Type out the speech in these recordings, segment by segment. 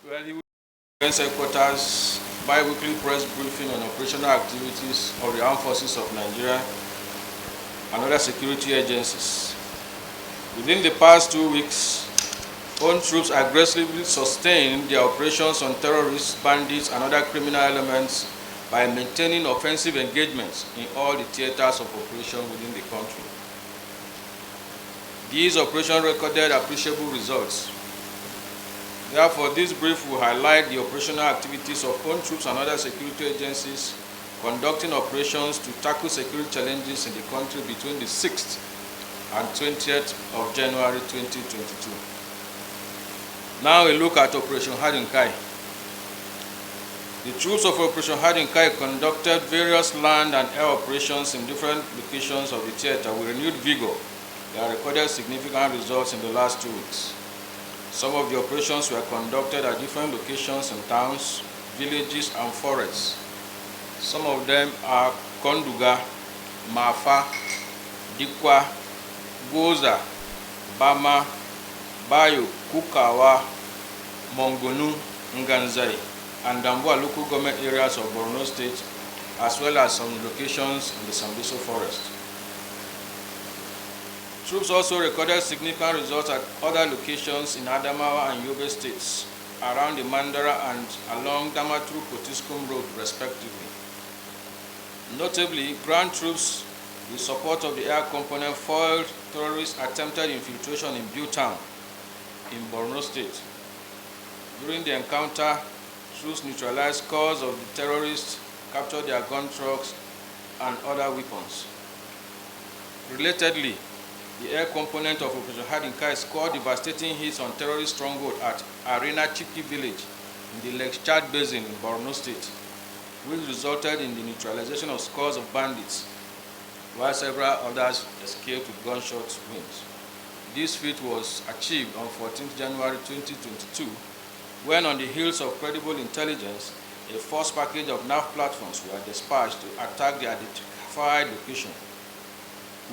Well, he will Defense Headquarters bi-weekly press briefing on operational activities of the Armed Forces of Nigeria and other security agencies. Within the past 2 weeks, own troops aggressively sustained their operations on terrorists, bandits, and other criminal elements by maintaining offensive engagements in all the theaters of operation within the country. These operations recorded appreciable results. Therefore, this brief will highlight the operational activities of own troops and other security agencies conducting operations to tackle security challenges in the country between the 6th and 20th of January 2022. Now a look at Operation Hadinkai. The troops of Operation Hadinkai conducted various land and air operations in different locations of the theater with renewed vigor. They have recorded significant results in the last 2 weeks. Some of the operations were conducted at different locations in towns, villages, and forests. Some of them are Konduga, Mafa, Dikwa, Gwoza, Bama, Bayo, Kukawa, Mongonu, Nganzai, and Damboa local government areas of Borno State, as well as some locations in the Sambiso forest. Troops also recorded significant results at other locations in Adamawa and Yobe states, around the Mandara and along Damaturu-Potiskum Road, respectively. Notably, ground troops, with support of the air component, foiled terrorists' attempted infiltration in Biu town in Borno State. During the encounter, troops neutralized scores of the terrorists, captured their gun trucks and other weapons. Relatedly, the air component of Operation Hadinkai scored devastating hits on terrorist stronghold at Arena Chiki village in the Lake Chad Basin in Borno State, which resulted in the neutralization of scores of bandits, while several others escaped with gunshot wounds. This feat was achieved on 14th January 2022, when on the heels of credible intelligence, a force package of nav platforms were dispatched to attack the identified location,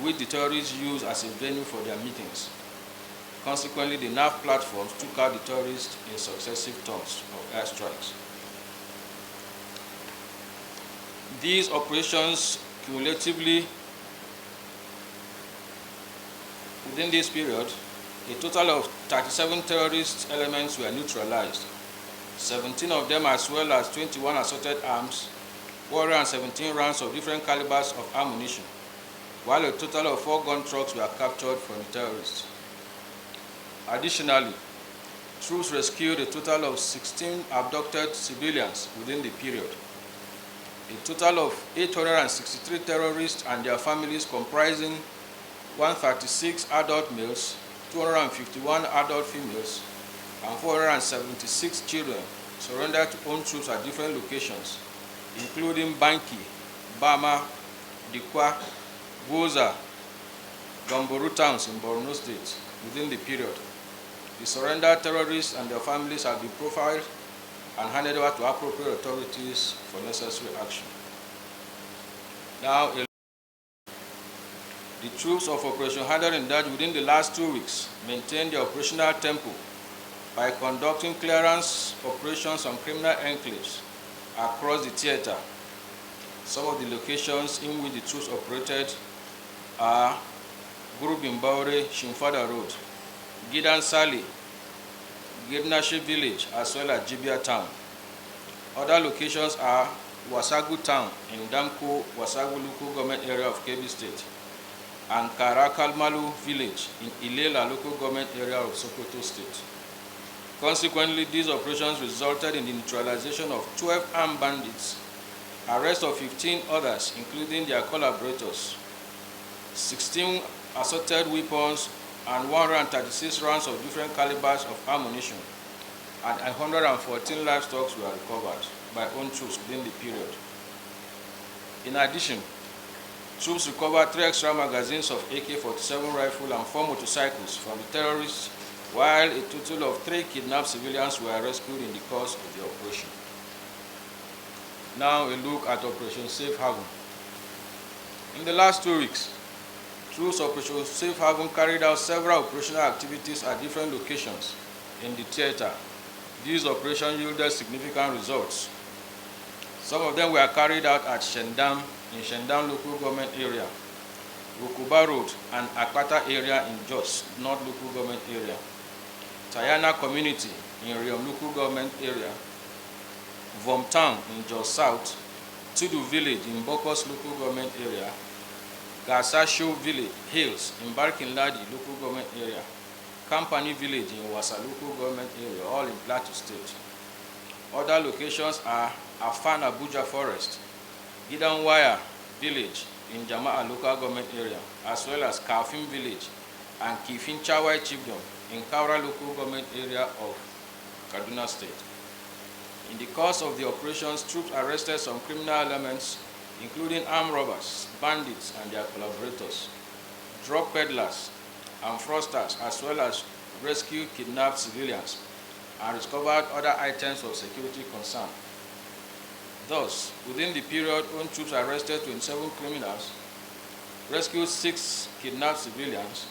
which the terrorists used as a venue for their meetings. Consequently, the nav platforms took out the terrorists in successive turns of airstrikes. These operations cumulatively, within this period, a total of 37 terrorist elements were neutralized, 17 of them as well as 21 assorted arms, 417 rounds of different calibers of ammunition, while a total of 4 gun trucks were captured from the terrorists. Additionally, troops rescued a total of 16 abducted civilians within the period. A total of 863 terrorists and their families, comprising 136 adult males, 251 adult females, and 476 children, surrendered to own troops at different locations, including Banki, Bama, Dikwa, Gwoza, Gamboru towns in Borno State within the period. The surrendered terrorists and their families have been profiled and handed over to appropriate authorities for necessary action. Now, the troops of Operation Hadinkai within the last 2 weeks maintained their operational tempo by conducting clearance operations on criminal enclaves across the theater. Some of the locations in which the troops operated are Gurubimbaure, Shimfada Road, Gidan Sali, Gidnashi Village, as well as Jibia Town. Other locations are Wasagu Town in Damko, Wasagu local government area of Kebbi State, and Karakalmalu Village in Ilela local government area of Sokoto State. Consequently, these operations resulted in the neutralization of 12 armed bandits, arrest of 15 others, including their collaborators, 16 assorted weapons, and 136 rounds of different calibers of ammunition, and 114 livestock were recovered by own troops within the period. In addition, troops recovered 3 extra magazines of AK-47 rifle and 4 motorcycles from the terrorists, while a total of 3 kidnapped civilians were rescued in the course of the operation. Now a look at Operation Safe Haven. In the last 2 weeks, troops of Operation Safe Haven carried out several operational activities at different locations in the theater, These operations yielded significant results. Some of them were carried out at Shendam in Shendam local government area, Rukuba Road and Akpata area in Jos, North local government area, Tayana community in Riom local government area, Vom Town in Jos South, Tudu village in Bokos local government area, Gasasho village Hills in Barkinladi local government area, Kampani village in Wasa local government area, all in Plateau State. Other locations are Afan Abuja Forest, Gidanwaya village in Jama'a local government area, as well as Kafim village and Kifin Chawai Chiefdom in Kaura local government area of Kaduna State. In the course of the operations, troops arrested some criminal elements, including armed robbers, bandits, and their collaborators, drug peddlers, and fraudsters, as well as rescued kidnapped civilians, and discovered other items of security concern. Thus, within the period, own troops arrested 27 criminals, rescued 6 kidnapped civilians,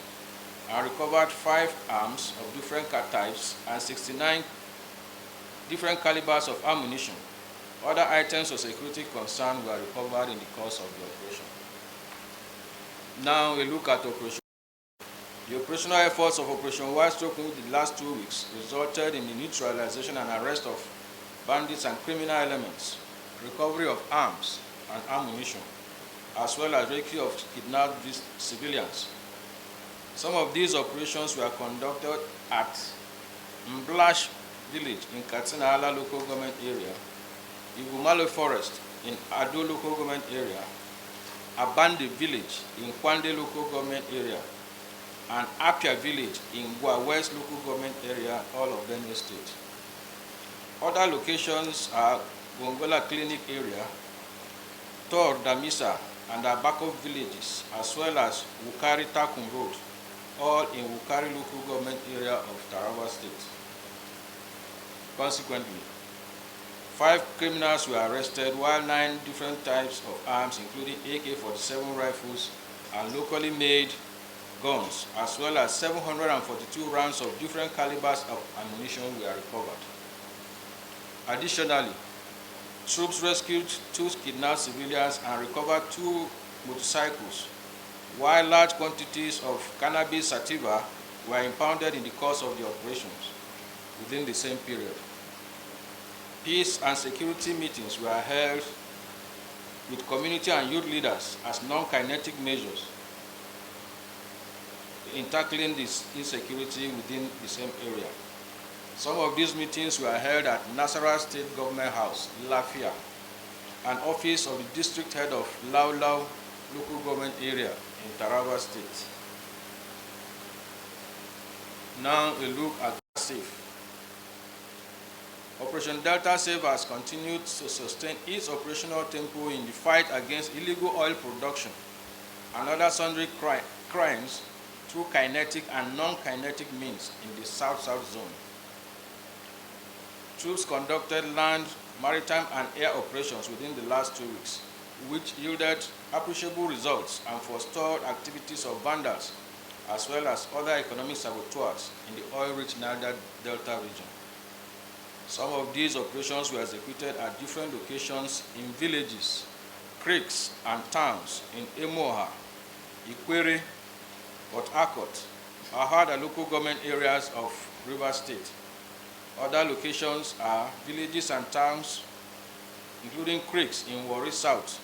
and recovered 5 arms of different types and 69 different calibers of ammunition. Other items of security concern were recovered in the course of the operation. Now a look at operation. The operational efforts of Operation White Stroke in the last 2 weeks resulted in the neutralization and arrest of bandits and criminal elements, recovery of arms and ammunition, as well as rescue of kidnapped civilians. Some of these operations were conducted at Mblash village in Katsina Ala local government area, Igumalo forest in Ado local government area, Abande village in Kwande local government area, and Apia village in Gwa West local government area, all of Benue State. Other locations are Gongola Clinic area, Tor Damisa, and Abako villages, as well as Wukari Takum Road, all in Wukari local government area of Taraba State. Consequently, 5 criminals were arrested, while 9 different types of arms, including AK-47 rifles and locally made guns, as well as 742 rounds of different calibers of ammunition were recovered. Additionally, troops rescued 2 kidnapped civilians and recovered 2 motorcycles, while large quantities of cannabis sativa were impounded in the course of the operations within the same period. Peace and security meetings were held with community and youth leaders as non-kinetic measures in tackling this insecurity within the same area. Some of these meetings were held at Nasarawa State Government House, Lafia, an office of the district head of Lau Lau local government area in Taraba State. Now a look at SAFE. Operation Delta SAFE has continued to sustain its operational tempo in the fight against illegal oil production and other sundry crimes through kinetic and non-kinetic means in the South-South zone. Troops conducted land, maritime, and air operations within the last 2 weeks, which yielded appreciable results and forestalled activities of vandals, as well as other economic saboteurs in the oil-rich Niger Delta region. Some of these operations were executed at different locations in villages, creeks, and towns in Emoha, Ikwere, Port Harcourt, Ahada local government areas of River State. Other locations are villages and towns, including creeks in Warri South,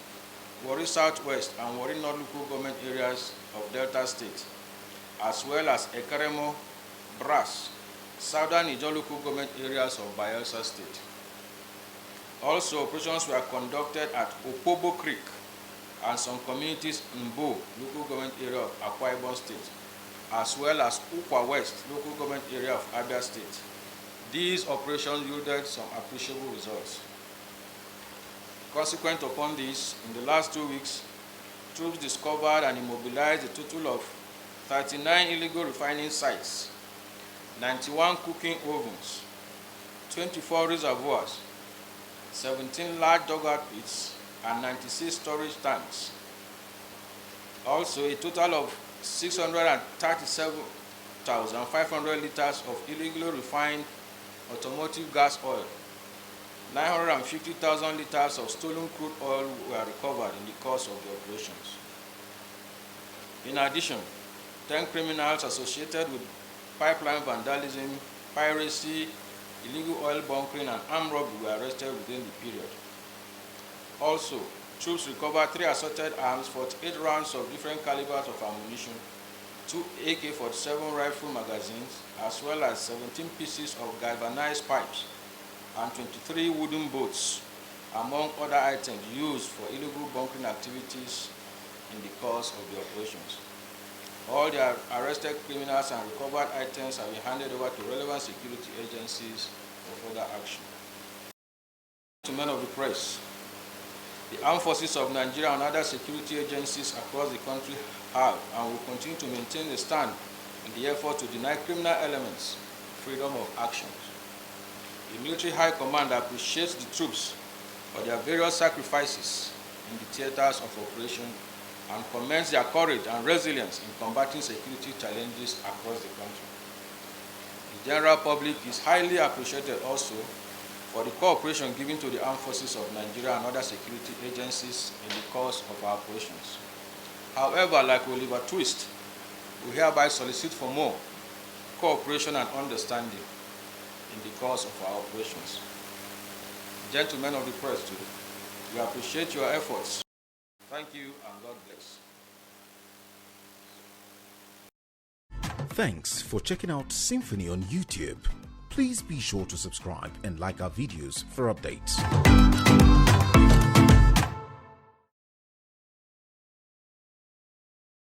Warri Southwest, and Warri North local government areas of Delta State, as well as Ekaremo, Brass, Southern Ijaw local government areas of Bayelsa State. Also, operations were conducted at Opobo Creek and some communities in Bo local government area of Akwa Ibom State, as well as Ukwa West local government area of Abia State. These operations yielded some appreciable results. Consequent upon this, in the last 2 weeks, troops discovered and immobilized a total of 39 illegal refining sites, 91 cooking ovens, 24 reservoirs, 17 large dugout pits, and 96 storage tanks. Also, a total of 637,500 liters of illegally refined automotive gas oil. 950,000 liters of stolen crude oil were recovered in the course of the operations. In addition, 10 criminals associated with pipeline vandalism, piracy, illegal oil bunkering, and armed robbery were arrested within the period. Also, troops recovered 3 assorted arms, 48 rounds of different calibers of ammunition, 2 AK-47 rifle magazines, as well as 17 pieces of galvanized pipes and 23 wooden boats, among other items used for illegal bunkering activities in the course of the operations. All the arrested criminals and recovered items have been handed over to relevant security agencies for further action. To men of the press, the armed forces of Nigeria and other security agencies across the country have and will continue to maintain a stand in the effort to deny criminal elements freedom of action. The Military High Command appreciates the troops for their various sacrifices in the theaters of operation and commends their courage and resilience in combating security challenges across the country. The general public is highly appreciated also for the cooperation given to the armed forces of Nigeria and other security agencies in the course of our operations. However, like Oliver Twist, we hereby solicit for more cooperation and understanding in the course of our operations. Gentlemen of the press too, we appreciate your efforts. Thank you and God bless. Thanks for checking out SYMFONI on YouTube. Please be sure to subscribe and like our videos for updates.